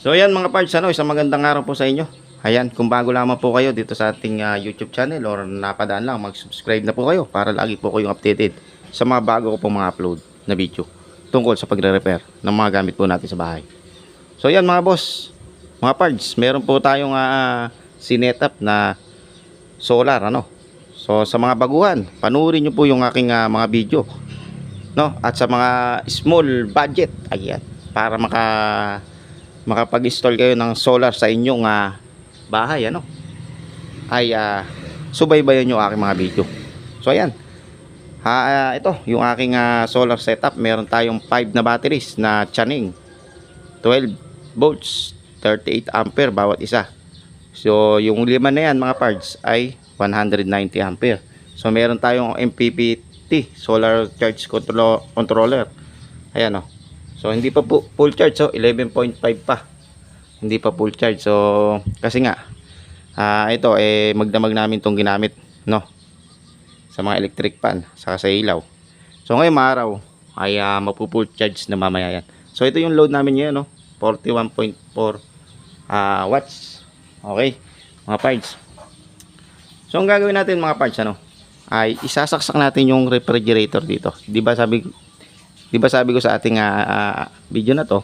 So ayan mga parts, isang magandang araw po sa inyo. Ayan, kung bago lamang po kayo dito sa ating YouTube channel or napadaan lang, mag-subscribe na po kayo para lagi po kayong updated sa mga bago ko pong mga upload na video tungkol sa pagre-repair ng mga gamit po natin sa bahay. So ayan mga boss, mga parts, meron po tayong sinetup na solar So sa mga baguhan, panuorin nyo po yung aking mga video, at sa mga small budget, ayan, para makapag-install kayo ng solar sa inyong bahay, ay subaybayan nyo aking mga video. So ayan, ito yung aking solar setup. Meron tayong 5 na batteries na Channing 12 volts 38 ampere bawat isa. So yung lima na yan mga parts ay 190 ampere. So meron tayong MPPT solar charge controller. Ayan So hindi pa po full charge, 11.5 pa. Hindi pa full charge. So kasi nga ito magdamag namin tong ginamit, sa mga electric fan saka sa ilaw. So ngayong araw ay mapu-full charge na mamaya yan. So ito yung load namin ngayon, 41.4 watts. Okay, mga parts. So ang gagawin natin mga parts, ay isasaksak natin yung refrigerator dito. Di ba sabi ko sa ating video na to,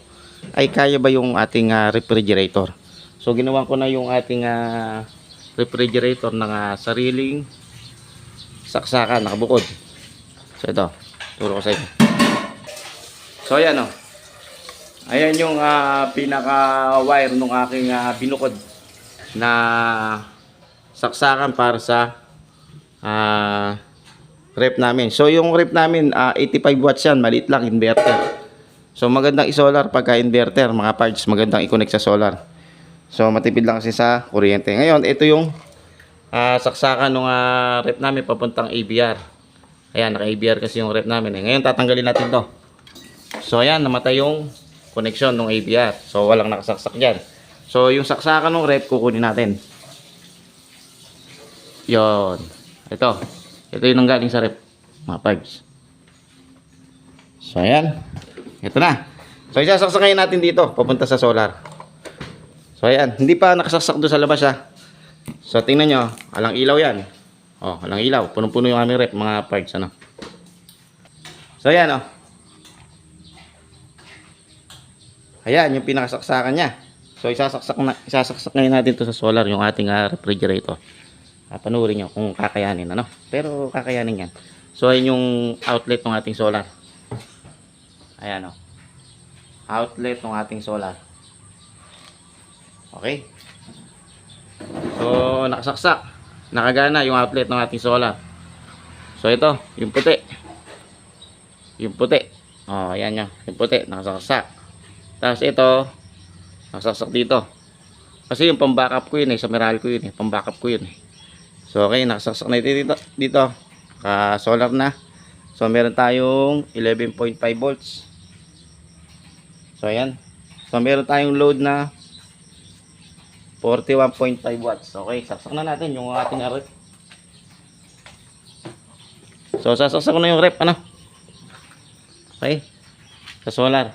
ay kaya ba yung ating refrigerator? So ginawan ko na yung ating refrigerator ng sariling saksakan, nakabukod. So ito, turo ko sa inyo. So ayan ayan yung pinaka wire nung aking binukod na saksakan para sa rep namin. So yung rep namin 85 watts yan, maliit lang, inverter. So magandang i-solar pagka inverter mga parts, magandang i-connect sa solar. So matipid lang kasi sa kuryente. Ngayon ito yung saksakan ng rep namin papuntang ABR. Ayan, naka ABR kasi yung rep namin. Ngayon tatanggalin natin to. So ayan, namatay yung connection ng ABR. So walang nakasaksak dyan. So yung saksakan ng rep kukunin natin. Yon, ito yung nanggaling sa rep mga parts. So ayan, ito na. So isasaksakin natin dito papunta sa solar. So ayan, hindi pa nakasaksak doon sa labas So tingnan nyo, alang ilaw yan. Alang ilaw, punong-puno yung aming rep mga parts. So ayan ayan yung pinakasaksakan nya. So isasaksak ngayon natin to sa solar yung ating refrigerator. Panuorin nyo kung kakayanin, pero kakayanin yan. So ayun yung outlet ng ating solar. Ayan outlet ng ating solar. Okay, so nakasaksak, nakagana yung outlet ng ating solar. So ito yung puti, ayan yung puti, nakasaksak. Tapos ito nakasaksak dito kasi yung pambackup ko yun sa Meral ko yun pambackup ko yun So okay, nakasaksak na dito solar na. So meron tayong 11.5 volts. So ayan, so meron tayong load na 41.5 watts. Okay, saksak na natin yung ating rep. So sasaksak ko na yung rep, okay, sa solar.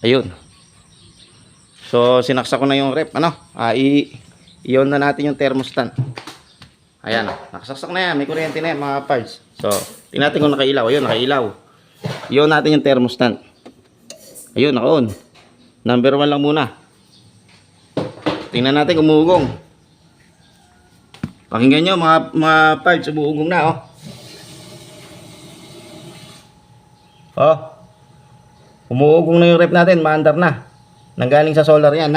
Ayun. So sinaksak ko na yung rep, i-on na natin yung thermostat. Ayan, nakasaksak na yan, may kuryente na yan mga parts. So tingnan natin kung nakailaw. Ayun, nakailaw. I-on natin yung thermostat. Ayun, naka-on. Number 1 lang muna. Tingnan natin kung umuugong. Pakinggan nyo mga parts, umuugong na umuugong na yung rep natin, maandar na. Nanggaling sa solar yan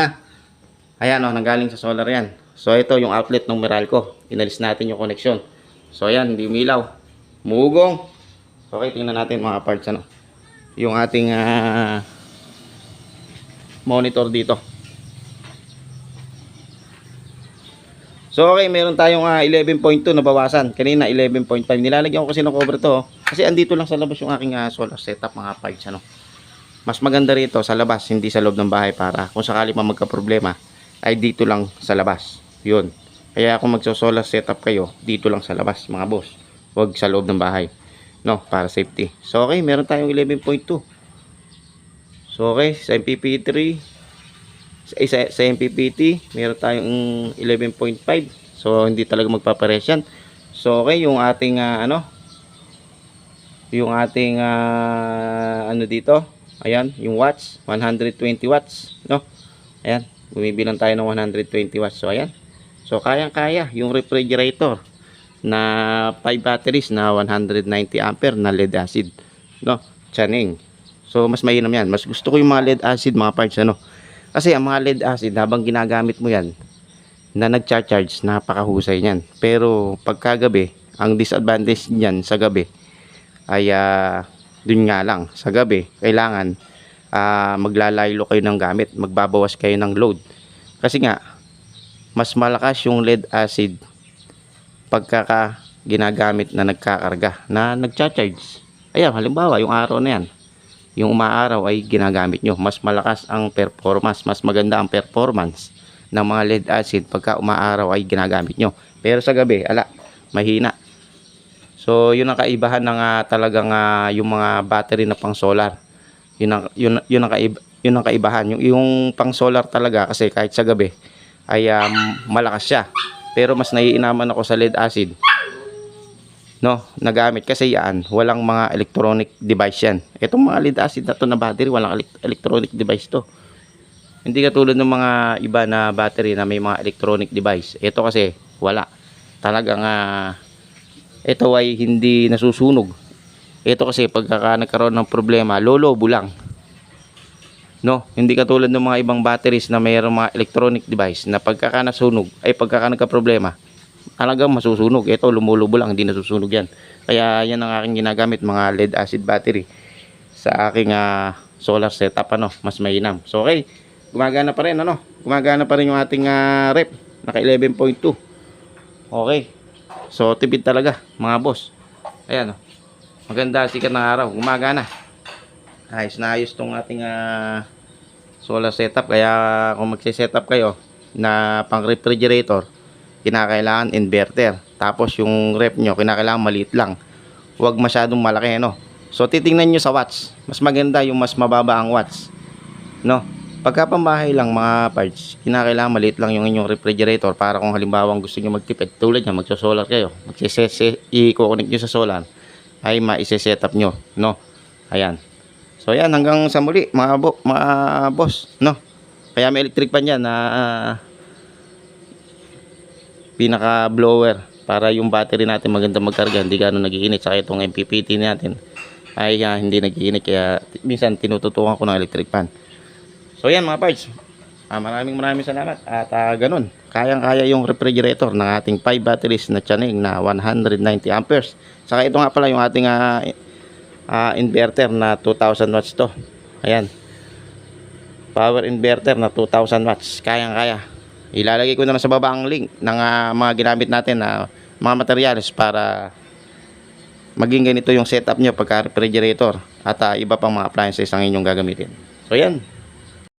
Ayan nanggaling sa solar yan. So ito yung outlet ng Meralco. Inalis natin yung connection. So ayan, hindi umilaw. Umuugong. Okay, tingnan natin mga parts yung ating monitor dito. So okay, meron tayong 11.2 na bawasan. Kanina 11.5. Nilalagyan ko kasi ng cover to kasi andito lang sa labas yung aking solar setup mga parts Mas maganda rito sa labas, hindi sa loob ng bahay, para kung sakali pa magka-problema ay dito lang sa labas. Yun. Kaya kung magso-solar setup kayo, dito lang sa labas mga boss. Huwag sa loob ng bahay. Para safety. So okay, meron tayong 11.2. So okay, sa MPP3 Sa MPPT, meron tayong 11.5. So, hindi talaga magpapares yan. So, okay, yung ating ano dito, ayan, yung watts, 120 watts, no? Ayan, bumibilang tayo ng 120 watts. So, ayan. So, kayang-kaya yung refrigerator na 5 batteries na 190 ampere na lead acid, no? Chaneng. So, mas mainam yan. Mas gusto ko yung mga lead acid, mga parts, ano? Kasi ang mga lead acid, habang ginagamit mo yan, na nag-charge, napakahusay niyan. Pero, pagkagabi, ang disadvantage niyan sa gabi, ay dun nga lang, sa gabi, kailangan maglalaylo kayo ng gamit, magbabawas kayo ng load. Kasi nga, mas malakas yung lead acid pagkaka ginagamit na nagkakarga, na nagcha-charge. Ayan, halimbawa, yung araw na yan, yung umaaraw ay ginagamit nyo, mas malakas ang performance, mas maganda ang performance ng mga lead acid pagka umaaraw ay ginagamit nyo. Pero sa gabi, mahina. So, yun ang kaibahan ng talagang yung mga battery na pang solar. Yun ang kaibahan. Yung pang solar talaga, kasi kahit sa gabi ay malakas siya. Pero mas naiinaman ako sa lead acid, no, nagamit kasi yan, walang mga electronic device yan. Itong mga lead acid na to na battery, walang electronic device to. Hindi katulad ng mga iba na battery na may mga electronic device. Ito kasi wala. Talagang ito ay hindi nasusunog. Ito kasi pagka nagkaroon ng problema, lolobo lang. No, hindi katulad ng mga ibang batteries na mayroong mga electronic device na pagka nasunog, ay pagka nagka-problema, talagang masusunog. Ito lumulubo lang, hindi nasusunog yan. Kaya yan ang aking ginagamit, mga lead acid battery sa aking solar setup, ano, mas mainam. So okay, gumagana pa rin, ano? Gumagana pa rin yung ating rep, naka 11.2. Okay. So tipid talaga, mga boss. Ayan, oh. Maganda sikat ng araw, gumagana. Ayos na ayos tong ating solar setup. Kaya kung magse-setup kayo na pang refrigerator, kinakailangan inverter. Tapos yung rep nyo, kinakailangan maliit lang. Huwag masyadong malaki, no? So titingnan nyo sa watts. Mas maganda yung mas mababa ang watts, no? Pagka pambahay lang, mga parts, kinakailangan maliit lang yung inyong refrigerator para kung halimbawa gusto nyo magtipid, tulad nyo, magso-solar kayo, i-connect nyo sa solar, ay ma-setup nyo, no? Ayan. So ayan, hanggang sa muli, mga boss, no? Kaya may electric pan yan na pinaka blower para yung battery natin maganda magkarga, hindi gano'n nagiinit. Saka itong MPPT natin ay hindi nagiinit, kaya minsan tinututukan ko ng electric pan. So yan mga parts, maraming salamat. At ganun, kayang-kaya yung refrigerator ng ating 5 batteries na Chaneng na 190 amperes. Saka ito nga pala yung ating inverter na 2000 watts to. Ayan, power inverter na 2000 watts, kayang-kaya. Ilalagay ko na lang sa baba ang link ng mga ginamit natin na mga materials para maging ganito yung setup nyo pagka refrigerator at iba pang mga appliances ang inyong gagamitin. So yan,